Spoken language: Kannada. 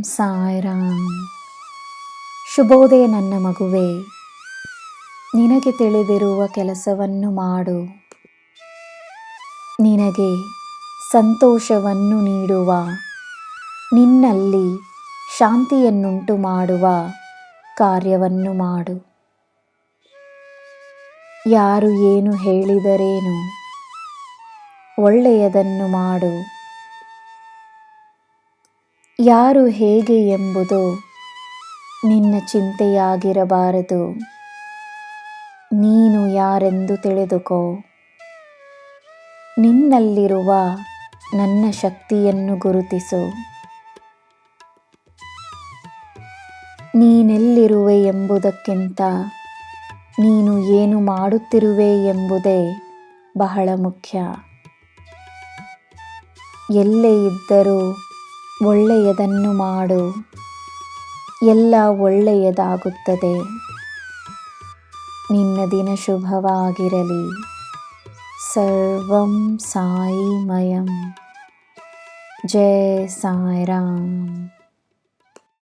ಸಾಯಿರಾಮ್. ಶುಭೋದಯ ನನ್ನ ಮಗುವೇ, ನಿನಗೆ ತಿಳಿದಿರುವ ಕೆಲಸವನ್ನು ಮಾಡು. ನಿನಗೆ ಸಂತೋಷವನ್ನು ನೀಡುವ, ನಿನ್ನಲ್ಲಿ ಶಾಂತಿಯನ್ನುಂಟು ಮಾಡುವ ಕಾರ್ಯವನ್ನು ಮಾಡು. ಯಾರು ಏನು ಹೇಳಿದರೇನು, ಒಳ್ಳೆಯದನ್ನು ಮಾಡು. ಯಾರು ಹೇಗೆ ಎಂಬುದು ನಿನ್ನ ಚಿಂತೆಯಾಗಿರಬಾರದು. ನೀನು ಯಾರೆಂದು ತಿಳಿದುಕೋ. ನಿನ್ನಲ್ಲಿರುವ ನನ್ನ ಶಕ್ತಿಯನ್ನು ಗುರುತಿಸು. ನೀನೆಲ್ಲಿರುವೆ ಎಂಬುದಕ್ಕಿಂತ ನೀನು ಏನು ಮಾಡುತ್ತಿರುವೆ ಎಂಬುದೇ ಬಹಳ ಮುಖ್ಯ. ಎಲ್ಲೇ ಇದ್ದರೂ ಒಳ್ಳೆಯದನ್ನು ಮಾಡು, ಎಲ್ಲ ಒಳ್ಳೆಯದಾಗುತ್ತದೆ. ನಿನ್ನ ದಿನ ಶುಭವಾಗಿರಲಿ. ಸರ್ವಂ ಸಾಯಿಮಯಂ. ಜೈ ಸಾಯಿರಾಮ್.